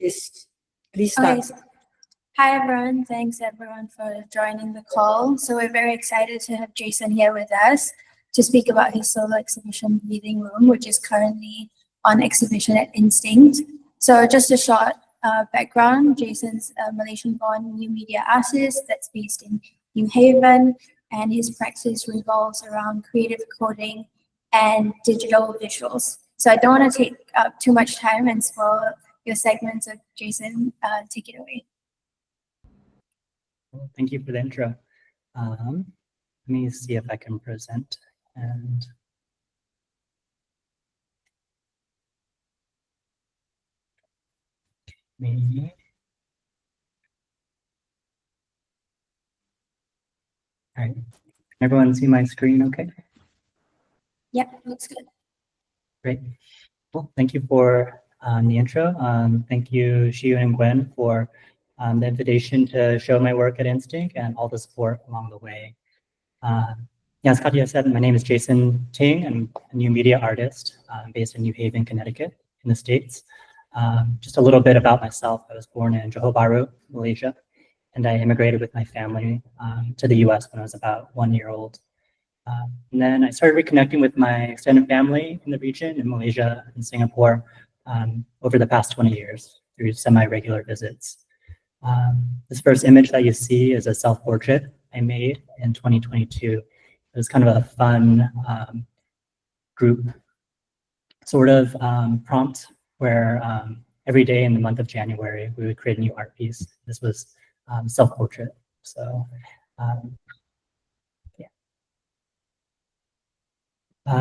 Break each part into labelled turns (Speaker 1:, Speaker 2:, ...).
Speaker 1: Yes, please start.
Speaker 2: Okay. Hi everyone, thanks everyone for joining the call. So we're very excited to have Jason here with us to speak about his solo exhibition Breathing Room, which is currently on exhibition at Instinct. So just a short background, Jason's a Malaysian-born new media artist that's based in New Haven, and his practice revolves around creative coding and digital visuals. So I don't want to take up too much time and spoil your segments, so Jason, take it away.
Speaker 3: Well, thank you for the intro. Let me see if I can present and maybe. All right, can everyone see my screen okay?
Speaker 2: Yep, looks good.
Speaker 3: Great. Well, thank you for the intro. Thank you, Shiyu and Gwen, for the invitation to show my work at Instinc and all the support along the way. Yeah, as Katya said, my name is Jason Ting. I'm a new media artist based in New Haven, Connecticut in the States. Just a little bit about myself. I was born in Johor Bahru, Malaysia, and I immigrated with my family to the US when I was about 1 year old. And then I started reconnecting with my extended family in the region, in Malaysia and Singapore, over the past 20 years through semi-regular visits. This first image that you see is a self-portrait I made in 2022. It was kind of a fun group sort of prompt where every day in the month of January, we would create a new art piece. This was self-portrait. So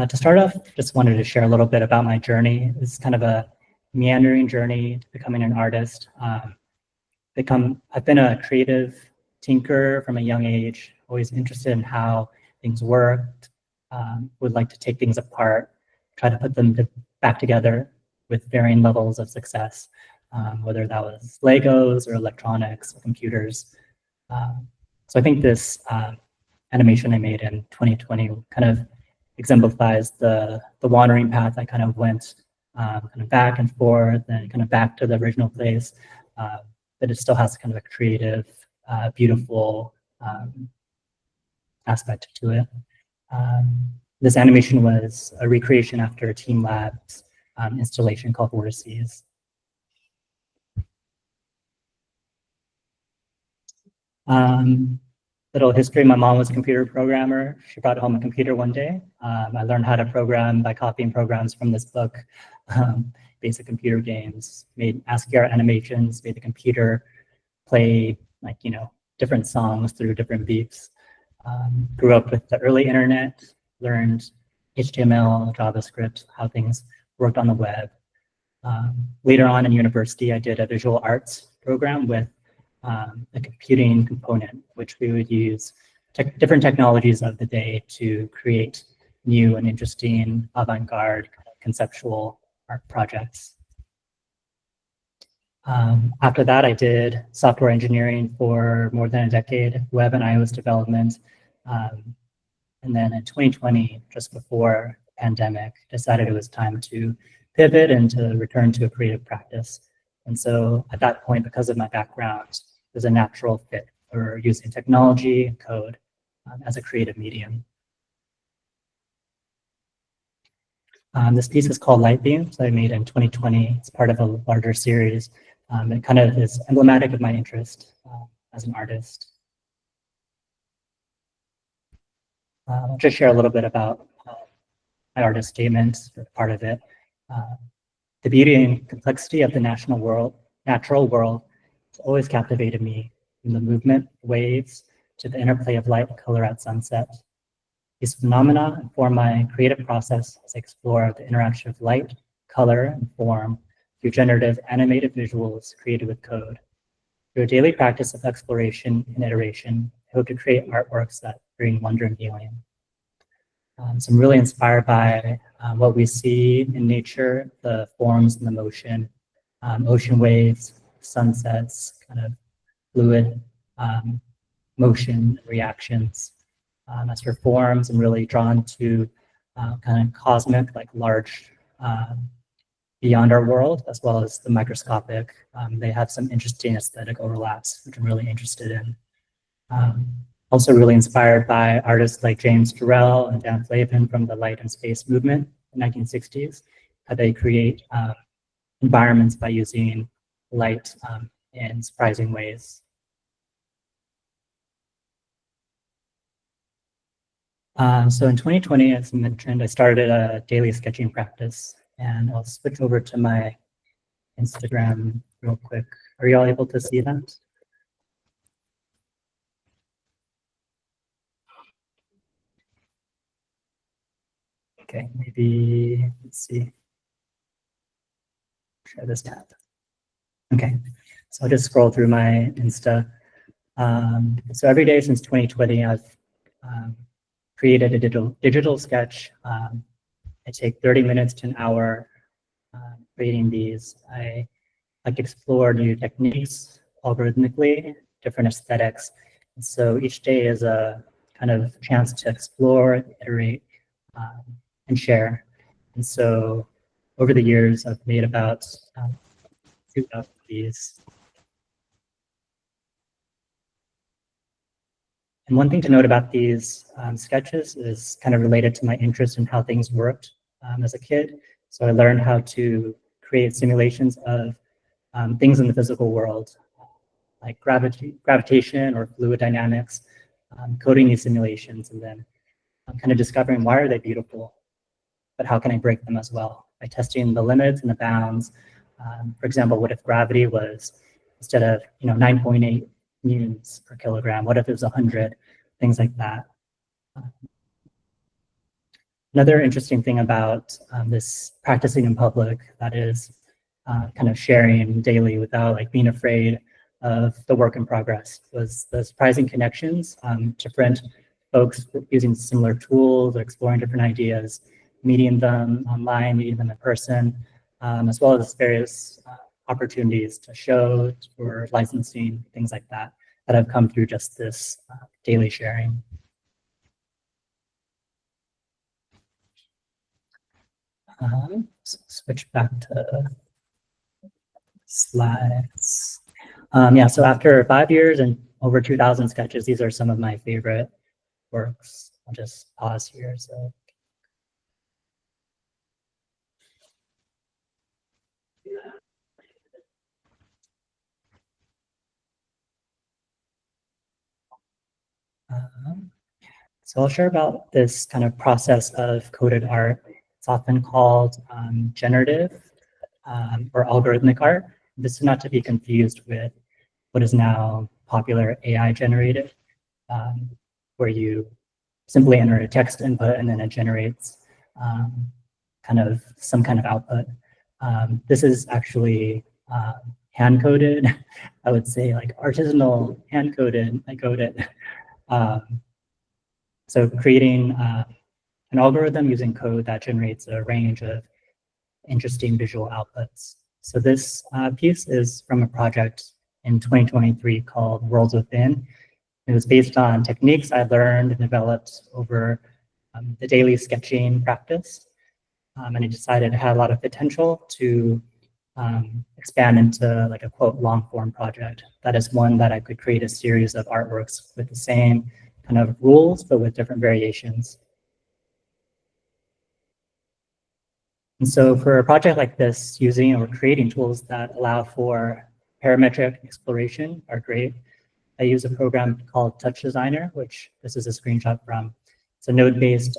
Speaker 3: to start off, just wanted to share a little bit about my journey. It's kind of a meandering journey to becoming an artist. I've been a creative tinker from a young age, always interested in how things worked, would like to take things apart, try to put them back together with varying levels of success, whether that was Legos or electronics or computers. So I think this animation I made in 2020 kind of exemplifies the wandering path I kind of went kind of back and forth and kind of back to the original place. But it still has kind of a creative, beautiful aspect to it. This animation was a recreation after a Team Labs installation called Vortices. Little history, my mom was a computer programmer. She brought home a computer one day. I learned how to program by copying programs from this book, basic computer games, made ASCII art animations, made the computer play different songs through different beeps. Grew up with the early internet, learned HTML, JavaScript, how things worked on the web. Later on in university, I did a visual arts program with a computing component, which we would use different technologies of the day to create new and interesting avant-garde conceptual art projects. After that, I did software engineering for more than a decade, web and iOS development. And then in 2020, just before the pandemic, decided it was time to pivot and to return to a creative practice. And so at that point, because of my background, there's a natural fit for using technology and code as a creative medium. This piece is called Light Beams that I made in 2020. It's part of a larger series. It kind of is emblematic of my interest as an artist. I'll just share a little bit about my artist statement, part of it. The beauty and complexity of the natural world has always captivated me, from the movement, waves, to the interplay of light and color at sunset. These phenomena inform my creative process as I explore the interaction of light, color, and form through generative animated visuals created with code. Through a daily practice of exploration and iteration, I hope to create artworks that bring wonder and healing. So I'm really inspired by what we see in nature, the forms and the motion, ocean waves, sunsets, kind of fluid motion reactions. As for forms, I'm really drawn to kind of cosmic, like large beyond our world, as well as the microscopic. They have some interesting aesthetic overlaps, which I'm really interested in. Also really inspired by artists like James Turrell and Dan Flavin from the light and space movement in the 1960s, how they create environments by using light in surprising ways. So in 2020, as I mentioned, I started a daily sketching practice, and I'll switch over to my Instagram real quick. Are you all able to see that? Okay, maybe, let's see. Share this tab. Okay, so I'll just scroll through my Insta. So every day since 2020, I've created a digital sketch. I take 30 minutes to an hour creating these. I like explore new techniques algorithmically, different aesthetics. And so each day is a kind of chance to explore, iterate, and share. And so over the years, I've made about 2 of these. And one thing to note about these sketches is kind of related to my interest in how things worked as a kid. So I learned how to create simulations of things in the physical world, like gravitation or fluid dynamics, coding these simulations, and then kind of discovering why are they beautiful, but how can I break them as well by testing the limits and the bounds. For example, what if gravity was, instead of 9.8 newtons per kilogram, what if it was 100, things like that. Another interesting thing about this practicing in public, that is kind of sharing daily without being afraid of the work in progress, was the surprising connections, different folks using similar tools or exploring different ideas, meeting them online, meeting them in person, as well as various opportunities to show or licensing, things like that, that have come through just this daily sharing. Switch back to slides. Yeah, so after 5 years and over 2,000 sketches, these are some of my favorite works. I'll just pause here. So. So I'll share about this kind of process of coded art. It's often called generative or algorithmic art. This is not to be confused with what is now popular AI generated, where you simply enter a text input and then it generates some kind of output. This is actually hand-coded, I would say artisanal hand-coded, I coded. So creating an algorithm using code that generates a range of interesting visual outputs. So this piece is from a project in 2023 called Worlds Within. It was based on techniques I learned and developed over the daily sketching practice. And I decided it had a lot of potential to expand into a quote long form project. That is one that I could create a series of artworks with the same kind of rules, but with different variations. And so for a project like this, using or creating tools that allow for parametric exploration are great. I use a program called Touch Designer, which this is a screenshot from. It's a node-based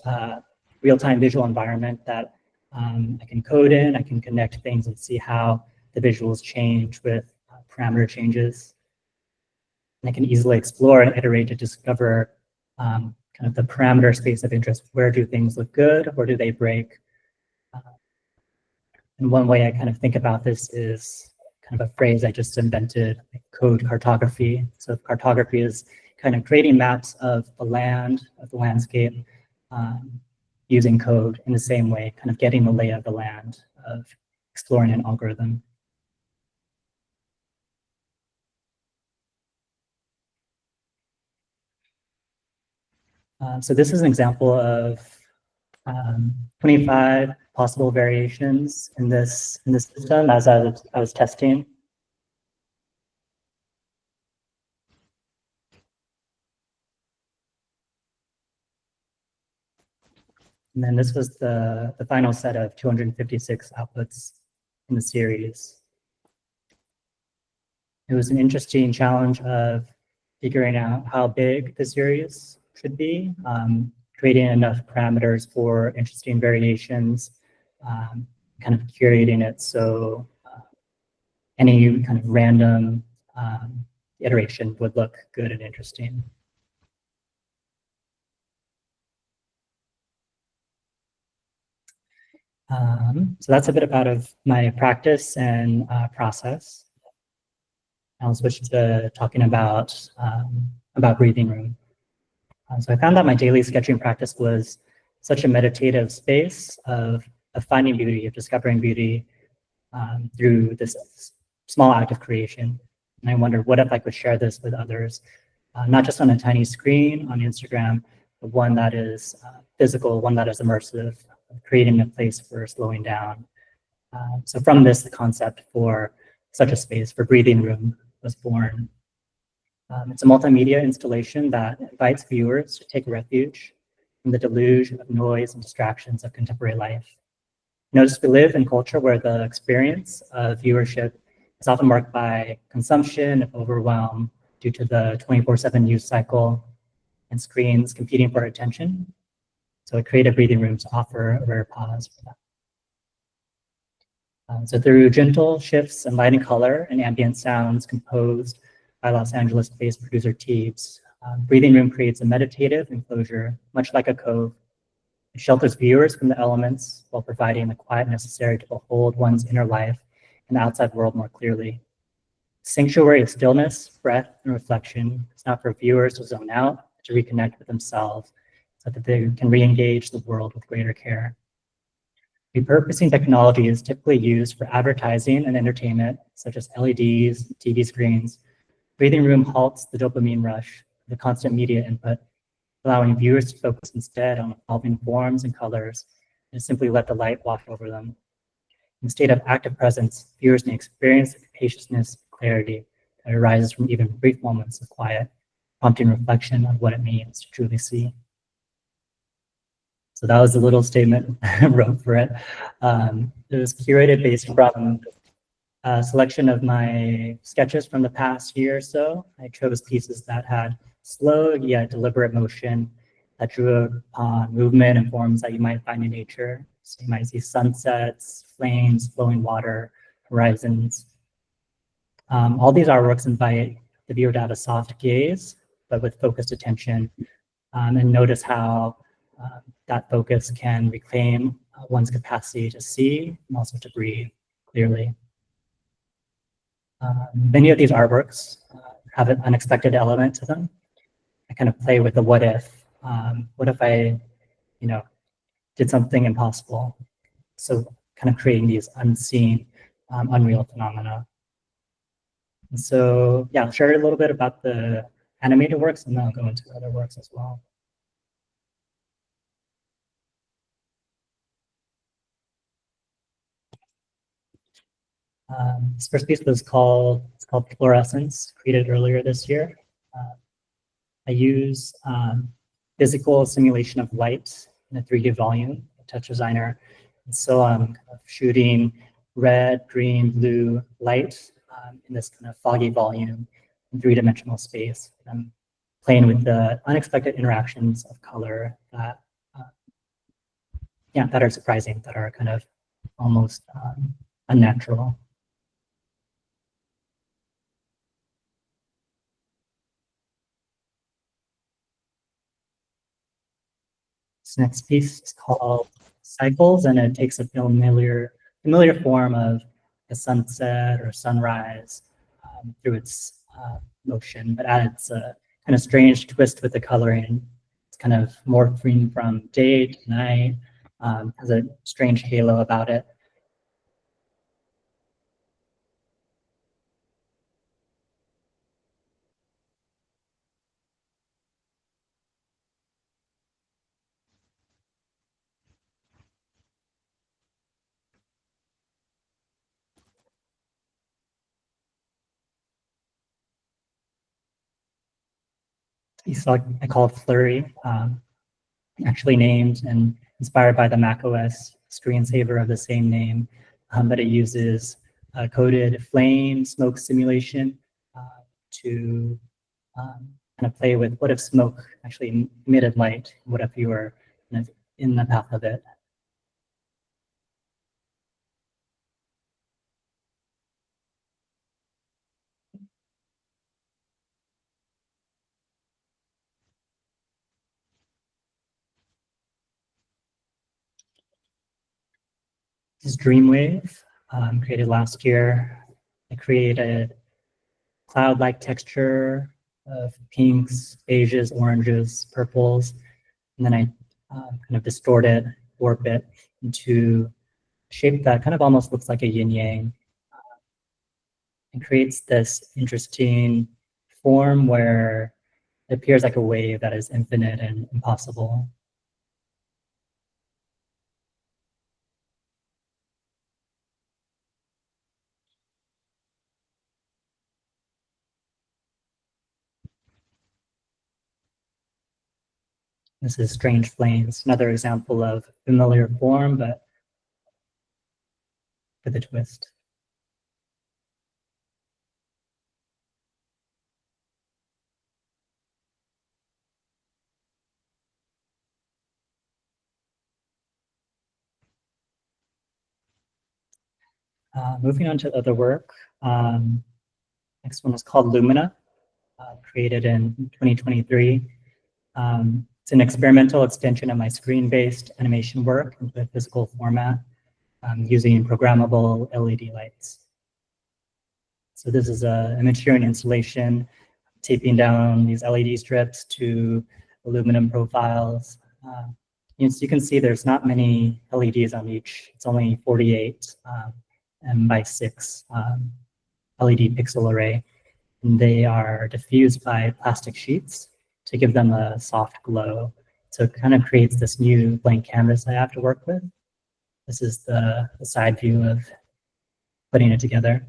Speaker 3: real-time visual environment that I can code in, I can connect things and see how the visuals change with parameter changes. And I can easily explore and iterate to discover kind of the parameter space of interest. Where do things look good? Where do they break? And one way I kind of think about this is kind of a phrase I just invented, code cartography. So cartography is kind of creating maps of the land, of the landscape, using code in the same way, kind of getting the lay of the land of exploring an algorithm. So this is an example of 25 possible variations in this system as I was testing. And then this was the final set of 256 outputs in the series. It was an interesting challenge of figuring out how big the series should be, creating enough parameters for interesting variations, kind of curating it so any kind of random iteration would look good and interesting. So that's a bit of my practice and process. I'll switch to talking about breathing room. So I found that my daily sketching practice was such a meditative space of finding beauty, of discovering beauty through this small act of creation. And I wondered, what if I could share this with others, not just on a tiny screen on Instagram, but one that is physical, one that is immersive, creating a place for slowing down. So from this, the concept for such a space, for breathing room, was born. It's a multimedia installation that invites viewers to take refuge from the deluge of noise and distractions of contemporary life. Notice we live in culture where the experience of viewership is often marked by consumption and overwhelm due to the 24/7 news cycle and screens competing for attention. So I created breathing rooms to offer a rare pause for that. So through gentle shifts in light and color and ambient sounds composed by Los Angeles-based producer Teebs, breathing room creates a meditative enclosure, much like a cove. It shelters viewers from the elements while providing the quiet necessary to behold one's inner life and the outside world more clearly. Sanctuary of stillness, breath, and reflection is not for viewers to zone out, to reconnect with themselves, so that they can re-engage the world with greater care. Repurposing technology is typically used for advertising and entertainment, such as LEDs, TV screens. Breathing room halts the dopamine rush, the constant media input, allowing viewers to focus instead on evolving forms and colors, and simply let the light wash over them. In a state of active presence, viewers may experience the capaciousness and clarity that arises from even brief moments of quiet, prompting reflection on what it means to truly see. So that was a little statement I wrote for it. It was curated based from a selection of my sketches from the past year or so. I chose pieces that had slow yet deliberate motion that drew upon movement and forms that you might find in nature. So you might see sunsets, flames, flowing water, horizons. All these artworks invite the viewer to have a soft gaze, but with focused attention, and notice how that focus can reclaim one's capacity to see and also to breathe clearly. Many of these artworks have an unexpected element to them. I kind of play with the what if. What if I, did something impossible? So kind of creating these unseen, unreal phenomena. And so yeah, I'll share a little bit about the animated works and then I'll go into other works as well. This first piece was called Fluorescence, created earlier this year. I use physical simulation of light in a 3D volume, a touch designer. And so I'm kind of shooting red, green, blue light in this kind of foggy volume in 3-dimensional space. I'm playing with the unexpected interactions of color that, that are surprising, that are kind of almost unnatural. This next piece is called Cycles, and it takes a familiar form of a sunset or a sunrise through its motion, but adds a kind of strange twist with the coloring. It's kind of morphing from day to night, has a strange halo about it. I call it Flurry, actually named and inspired by the macOS screensaver of the same name, but it uses coded flame smoke simulation to kind of play with what if smoke actually emitted light? What if you were kind of in the path of it? This is Dreamwave, created last year. I created cloud-like texture of pinks, beiges, oranges, purples, and then I kind of distort it, warp it into a shape that kind of almost looks like a yin-yang, and creates this interesting form where it appears like a wave that is infinite and impossible. This is Strange Flames, another example of familiar form, but with a twist. Moving on to other work. Next one is called Lumina, created in 2023. It's an experimental extension of my screen-based animation work into a physical format using programmable LED lights. So this is a Imagery installation, taping down these LED strips to aluminum profiles. You can see there's not many LEDs on each. It's only 48 and by 6 LED pixel array. And they are diffused by plastic sheets to give them a soft glow. So it kind of creates this new blank canvas I have to work with. This is the side view of putting it together.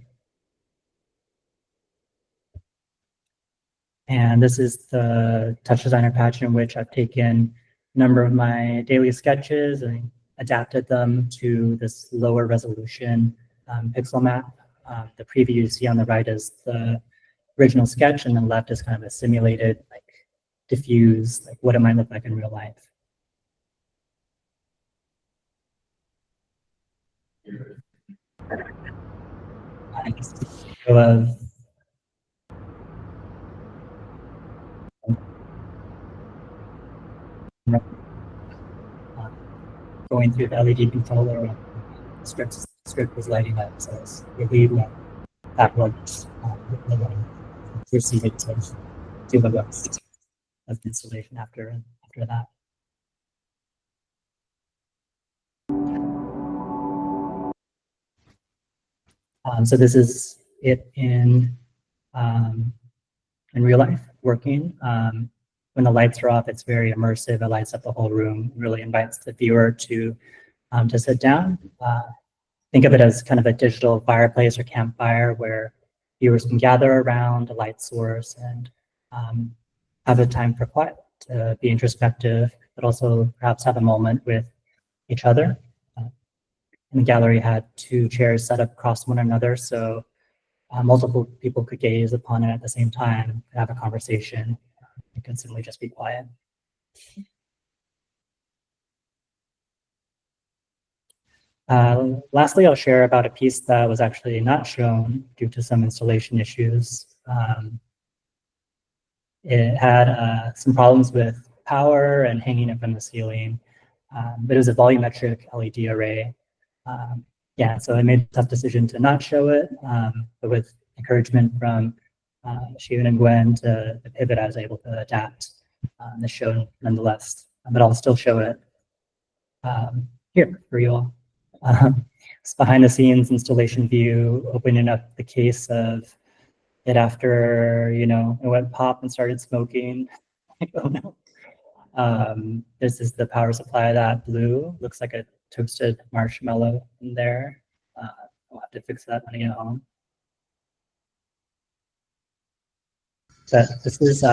Speaker 3: And this is the Touch Designer patch in which I've taken a number of my daily sketches and adapted them to this lower resolution pixel map. The preview you see on the right is the original sketch, and then left is kind of a simulated, like diffuse, like what it might look like in real life. Going through the LED controller, script was lighting up, so it's really that was proceeded to do the rest of the installation after that. So this is it in real life working. When the lights are off, it's very immersive. It lights up the whole room. Really invites the viewer to sit down. Think of it as kind of a digital fireplace or campfire where viewers can gather around a light source and have a time for quiet, to be introspective, but also perhaps have a moment with each other. And the gallery had 2 chairs set up across one another, so multiple people could gaze upon it at the same time, have a conversation. It could simply just be quiet. Lastly, I'll share about a piece that was actually not shown due to some installation issues. It had some problems with power and hanging it from the ceiling, but it was a volumetric LED array. Yeah, so I made a tough decision to not show it, but with encouragement from Shion and Gwen to pivot, I was able to adapt the show nonetheless, but I'll still show it here for you all. It's behind the scenes installation view, opening up the case of it after, it went pop and started smoking. Oh no. This is the power supply, that blue. Looks like a toasted marshmallow in there. I'll have to fix that when I get home. But this is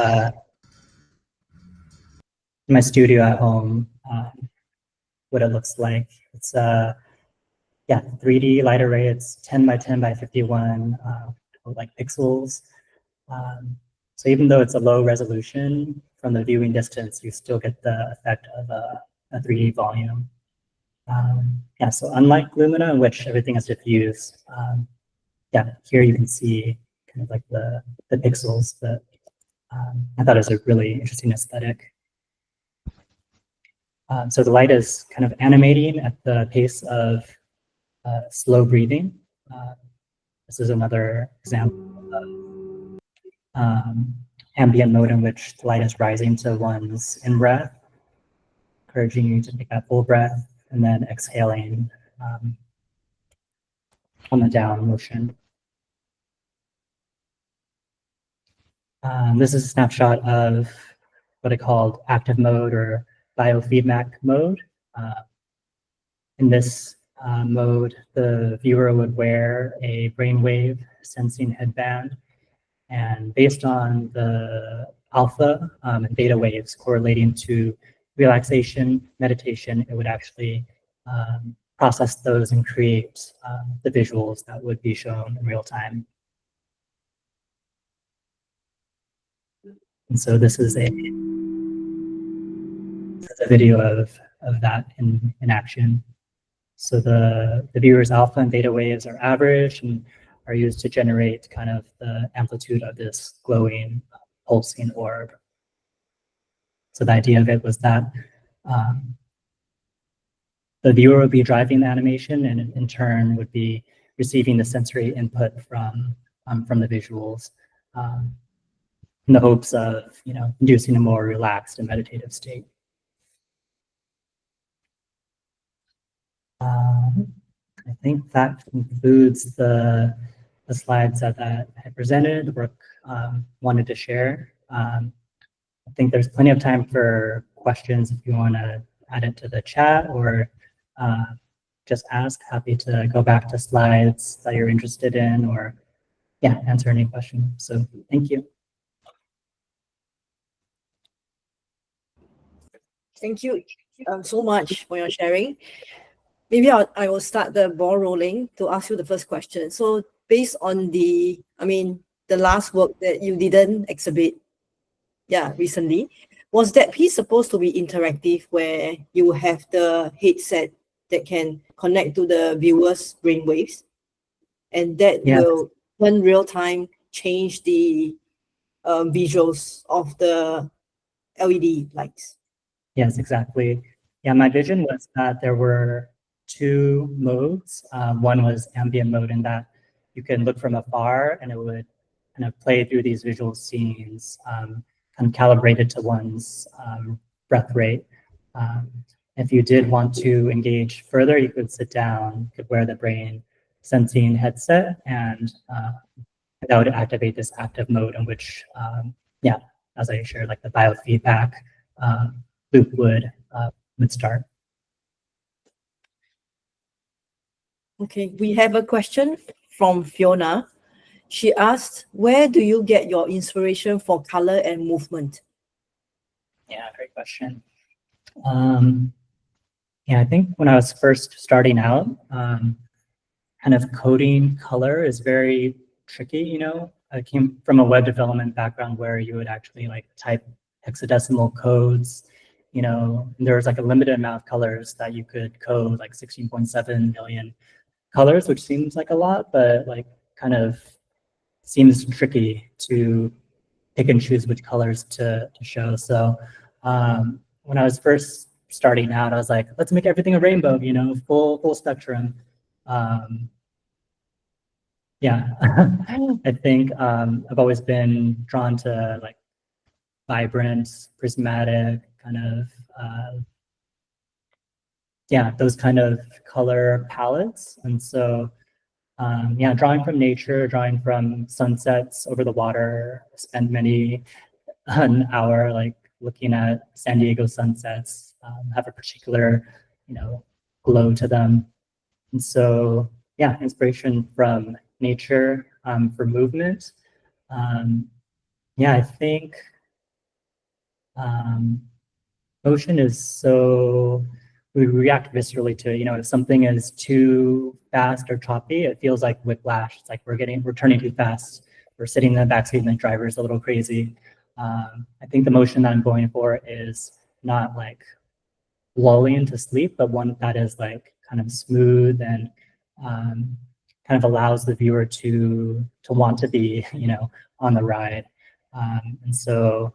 Speaker 3: my studio at home, what it looks like. It's yeah, 3D light array. It's 10 by 10 by 51 like pixels. So even though it's a low resolution from the viewing distance, you still get the effect of a 3D volume. Yeah, so unlike Lumina, in which everything is diffused, yeah, here you can see kind of like the pixels, but I thought it was a really interesting aesthetic. So the light is kind of animating at the pace of slow breathing. This is another example of ambient mode in which the light is rising to one's in-breath, encouraging you to take that full breath, and then exhaling on the down motion. This is a snapshot of what I called active mode or biofeedback mode. In this mode, the viewer would wear a brainwave sensing headband, and based on the alpha and beta waves correlating to relaxation, meditation, it would actually process those and create the visuals that would be shown in real time. And so this is a video of that in action. So the viewer's alpha and beta waves are average and are used to generate kind of the amplitude of this glowing, pulsing orb. So the idea of it was that the viewer would be driving the animation and in turn would be receiving the sensory input from the visuals in the hopes of, you know, inducing a more relaxed and meditative state. I think that concludes the slides that I presented or wanted to share. I think there's plenty of time for questions if you want to add it to the chat or just ask. Happy to go back to slides that you're interested in or yeah, answer any questions. So thank you.
Speaker 1: Thank you so much for your sharing. Maybe I will start the ball rolling to ask you the first question. So based on the last work that you didn't exhibit, recently, was that piece supposed to be interactive where you have the headset that can connect to the viewer's brainwaves, and that will, in real time, change the visuals of the LED lights?
Speaker 3: Yes, exactly. Yeah, my vision was that there were two modes. One was ambient mode in that you can look from afar and it would kind of play through these visual scenes, kind of calibrated to one's breath rate. If you did want to engage further, you could sit down, you could wear the brain sensing headset, and that would activate this active mode in which, yeah, as I shared, like the biofeedback loop would start.
Speaker 1: Okay, we have a question from Fiona. She asked, where do you get your inspiration for color and movement?
Speaker 3: Yeah, great question. Yeah, I think when I was first starting out, kind of coding color is very tricky, you know. I came from a web development background where you would actually like type hexadecimal codes, you know, and there was like a limited amount of colors that you could code, like 16.7 million colors, which seems like a lot, but like kind of seems tricky to pick and choose which colors to show. So when I was first starting out, I was like, let's make everything a rainbow, you know, full spectrum. Yeah, I think I've always been drawn to like vibrant, prismatic kind of, yeah, those kind of color palettes. And so, yeah, drawing from nature, drawing from sunsets over the water, spent many an hour like looking at San Diego sunsets, have a particular, you know, glow to them. And so, yeah, inspiration from nature for movement. Yeah, I think Motion is so, we react viscerally to it. You know, if something is too fast or choppy, it feels like whiplash. It's like we're turning too fast. We're sitting in the backseat and the driver's a little crazy. I think the motion that I'm going for is not like lulling into sleep, but one that is like kind of smooth and kind of allows the viewer to want to be, you know, on the ride. And so,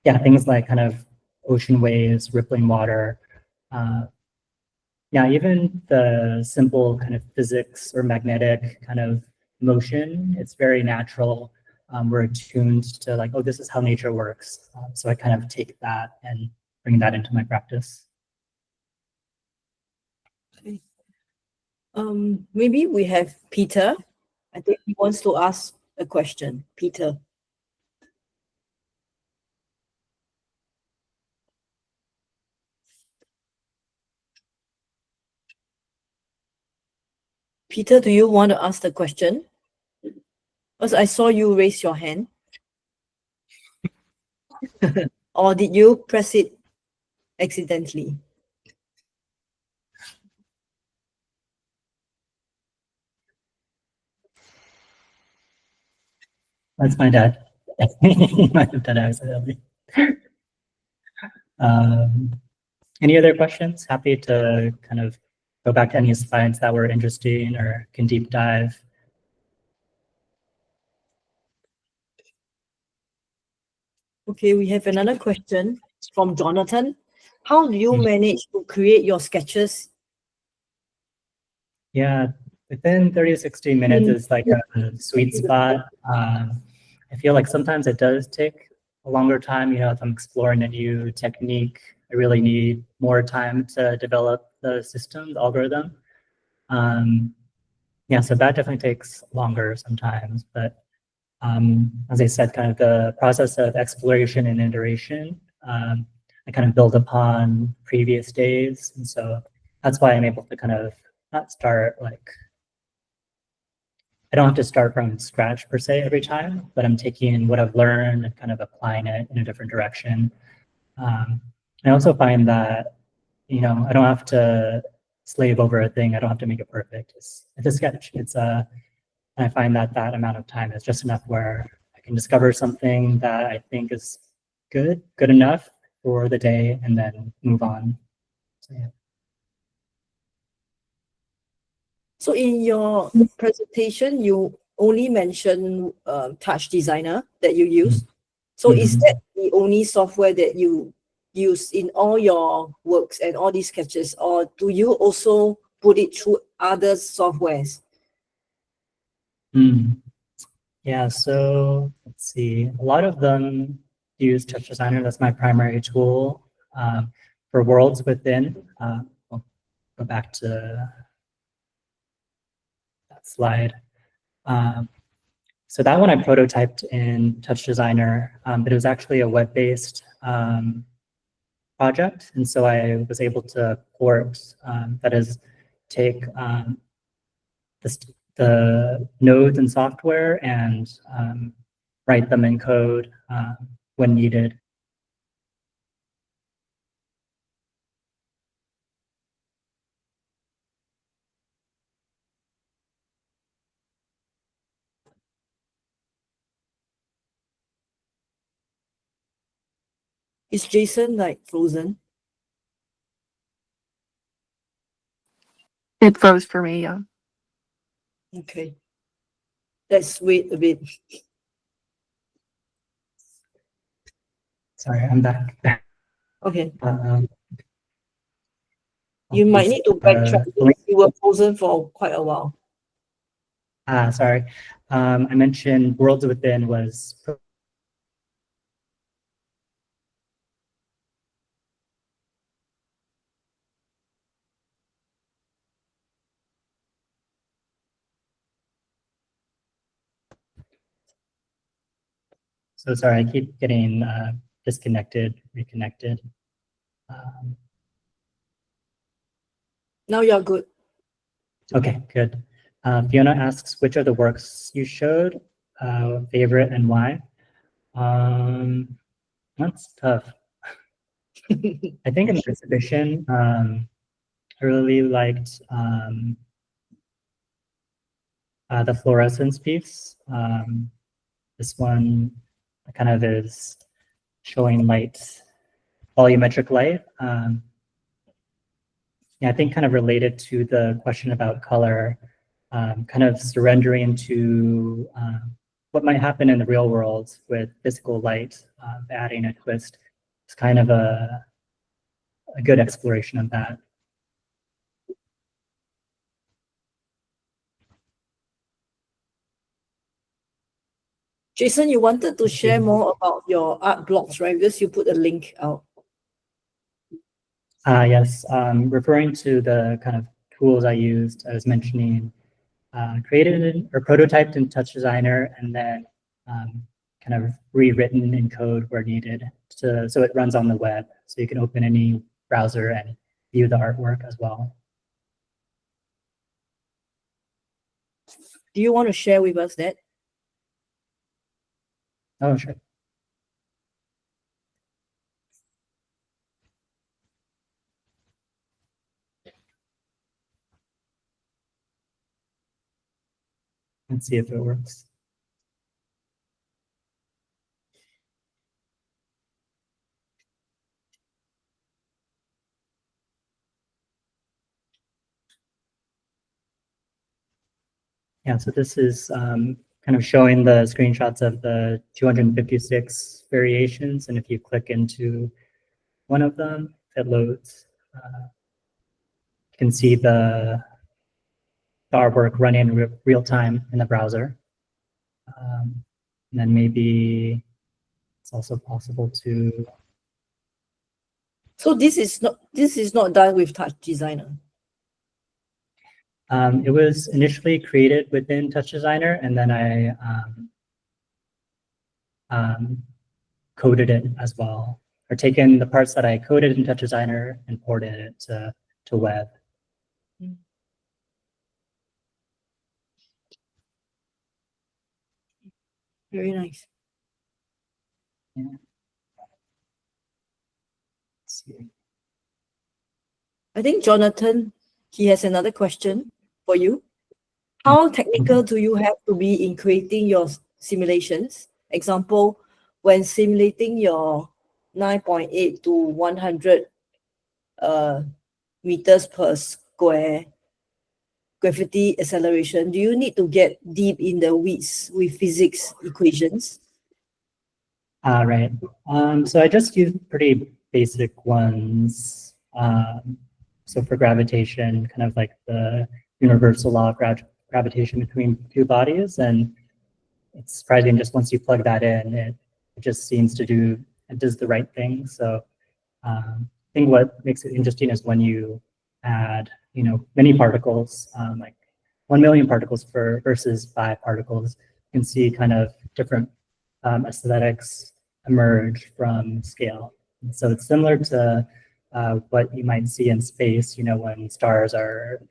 Speaker 3: yeah, things like kind of ocean waves, rippling water. Yeah, even the simple kind of physics or magnetic kind of motion, it's very natural. We're attuned to like, oh, this is how nature works. So I kind of take that and bring that into my practice.
Speaker 1: Okay. Maybe we have Peter. I think he wants to ask a question. Peter. Peter, do you want to ask the question? Because I saw you raise your hand. Or did you press it accidentally?
Speaker 3: That's my dad. Might have done it accidentally. Any other questions? Happy to kind of go back to any slides that were interesting or can deep dive.
Speaker 1: Okay, we have another question from Jonathan. How do you manage to create your sketches?
Speaker 3: Yeah, within 30 to 60 minutes is like a sweet spot. I feel like sometimes it does take a longer time. You know, if I'm exploring a new technique, I really need more time to develop the system, the algorithm. Yeah, so that definitely takes longer sometimes, but as I said, kind of the process of exploration and iteration, I kind of build upon previous days. And so that's why I'm able to kind of not start like, I don't have to start from scratch per se every time, but I'm taking what I've learned and kind of applying it in a different direction. I also find that, you know, I don't have to slave over a thing. I don't have to make it perfect. It's a sketch. And I find that that amount of time is just enough where I can discover something that I think is good enough for the day, and then move on. So, yeah.
Speaker 1: So in your presentation, you only mentioned Touch Designer that you use. So is that the only software that you use in all your works and all these sketches, or do you also put it through other softwares?
Speaker 3: Yeah, so let's see. A lot of them use Touch Designer. That's my primary tool. For worlds within, I'll go back to that slide. So that one I prototyped in Touch Designer, but it was actually a web-based project. And so I was able to port, that is, take the nodes and software and write them in code when needed.
Speaker 1: Is Jason like frozen?
Speaker 4: It froze for me, yeah.
Speaker 1: Okay. Let's wait a bit.
Speaker 3: Sorry, I'm back.
Speaker 1: Okay.
Speaker 3: I'll
Speaker 1: You might
Speaker 3: paste
Speaker 1: need to
Speaker 3: the
Speaker 1: backtrack
Speaker 3: link.
Speaker 1: because you were frozen for quite a while.
Speaker 3: Sorry. I mentioned Worlds Within was so sorry, I keep getting disconnected, reconnected.
Speaker 1: Now you're good.
Speaker 3: Okay, good. Fiona asks, which are the works you showed, favorite and why? That's tough. I think in the exhibition, I really liked the fluorescence piece. This one kind of is showing light, volumetric light. Yeah, I think kind of related to the question about color, kind of surrendering to what might happen in the real world with physical light, adding a twist. It's kind of a good exploration of that.
Speaker 1: Jason, you wanted to share more about your art blocks, right? Because you put a link out.
Speaker 3: Yes, referring to the kind of tools I used, I was mentioning created or prototyped in Touch Designer and then kind of rewritten in code where needed so it runs on the web. So you can open any browser and view the artwork as well.
Speaker 1: Do you want to share with us that?
Speaker 3: Oh, sure. Let's see if it works. Yeah, so this is kind of showing the screenshots of the 256 variations. And if you click into one of them, it loads. You can see the artwork running in real time in the browser. And then maybe it's also possible to.
Speaker 1: So this is not done with Touch Designer.
Speaker 3: It was initially created within Touch Designer, and then I coded it as well, or taken the parts that I coded in Touch Designer and ported it to web.
Speaker 1: Very nice.
Speaker 3: Yeah. Let's see.
Speaker 1: I think Jonathan, he has another question for you. How technical do you have to be in creating your simulations? Example, when simulating your 9.8 to 100 meters per square gravity acceleration, do you need to get deep in the weeds with physics equations?
Speaker 3: Right. So I just used pretty basic ones. So for gravitation, kind of like the universal law of gravitation between two bodies. And it's surprising just once you plug that in, it just seems to it does the right thing. So I think what makes it interesting is when you add, many particles, like 1 million particles versus 5 particles, you can see kind of different aesthetics emerge from scale. And so it's similar to what you might see in space, when stars are,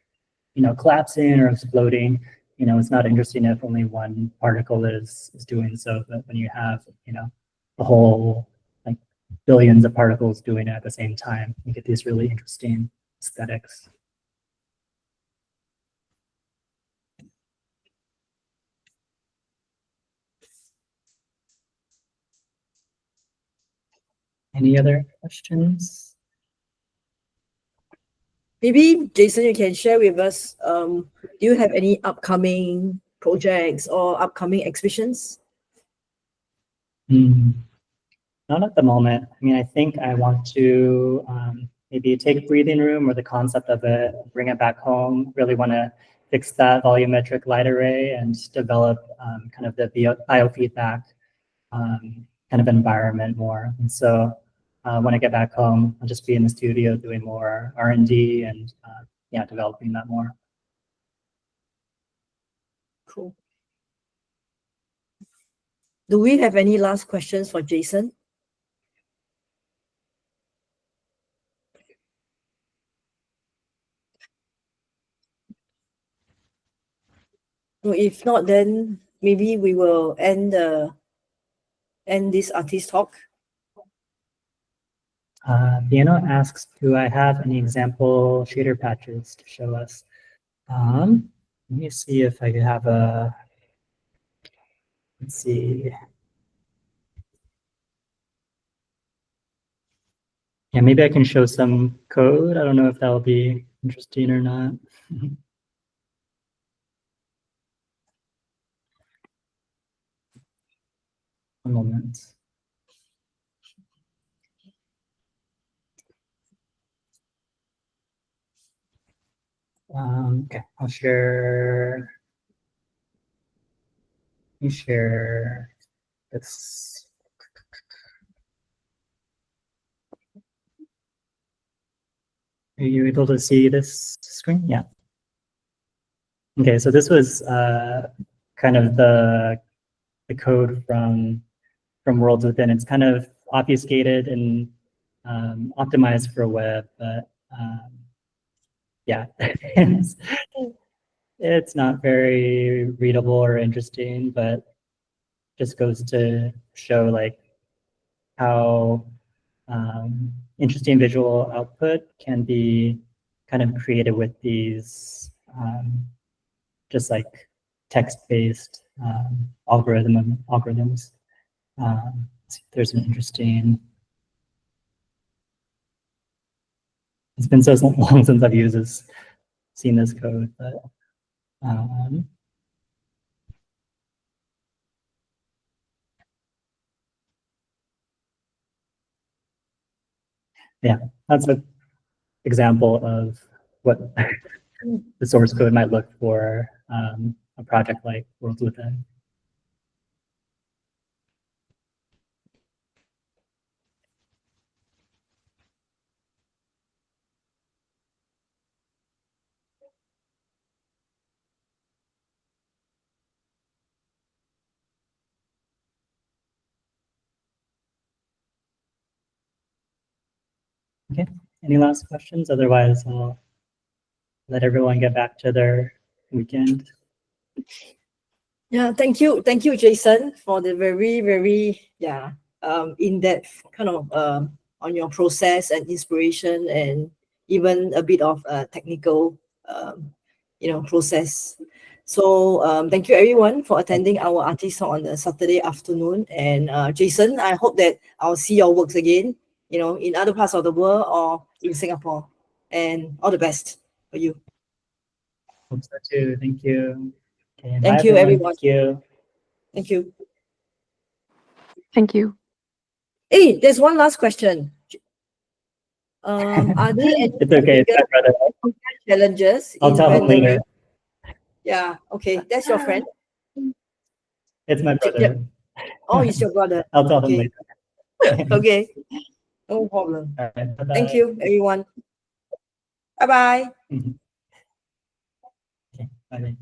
Speaker 3: collapsing or exploding. It's not interesting if only one particle is doing so, but when you have, the whole like billions of particles doing it at the same time, you get these really interesting aesthetics. Any other questions?
Speaker 1: Maybe, Jason, you can share with us, do you have any upcoming projects or upcoming exhibitions?
Speaker 3: Not at the moment. I mean, I think I want to maybe take breathing room or the concept of it, bring it back home, really want to fix that volumetric light array and develop kind of the biofeedback kind of environment more. And so when I get back home, I'll just be in the studio doing more R&D and yeah, developing that more.
Speaker 1: Cool. Do we have any last questions for Jason? No, if not, then maybe we will end this artist talk.
Speaker 3: Piano asks, do I have any example shader patches to show us? Let me see if I could have a, let's see. Yeah, maybe I can show some code. I don't know if that'll be interesting or not. One moment. Okay, I'll share. Let me share this. Are you able to see this screen? Yeah. Okay, so this was kind of the code from Worlds Within. It's kind of obfuscated and optimized for web, but yeah, it's not very readable or interesting, but just goes to show like how interesting visual output can be kind of created with these just like text-based algorithms. There's an interesting. It's been so long since I've seen this code, but yeah, that's an example of what the source code might look for a project like Worlds Within. Okay, any last questions? Otherwise, I'll let everyone get back to their weekend.
Speaker 1: Yeah, thank you, Jason, for the very in-depth kind of on your process and inspiration, and even a bit of technical process. So thank you everyone for attending our artist talk on a Saturday afternoon. And Jason, I hope that I'll see your works again, in other parts of the world or in Singapore. And all the best for you.
Speaker 3: Hope so too. Thank you. Okay,
Speaker 1: Thank
Speaker 3: bye
Speaker 1: you,
Speaker 3: everyone.
Speaker 1: everyone.
Speaker 3: Thank you.
Speaker 1: Thank you.
Speaker 4: Thank you.
Speaker 1: Hey, there's one last question. Are there any
Speaker 3: It's okay. It's my brother.
Speaker 1: challenges
Speaker 3: I'll
Speaker 1: in
Speaker 3: tell him
Speaker 1: rendering?
Speaker 3: later.
Speaker 1: Yeah, okay. That's your friend?
Speaker 3: It's my brother.
Speaker 1: Oh, he's your brother.
Speaker 3: I'll tell him
Speaker 1: Okay.
Speaker 3: later.
Speaker 1: Okay. No problem.
Speaker 3: All right, bye-bye.
Speaker 1: Thank you, everyone. Bye-bye.
Speaker 3: Okay, bye.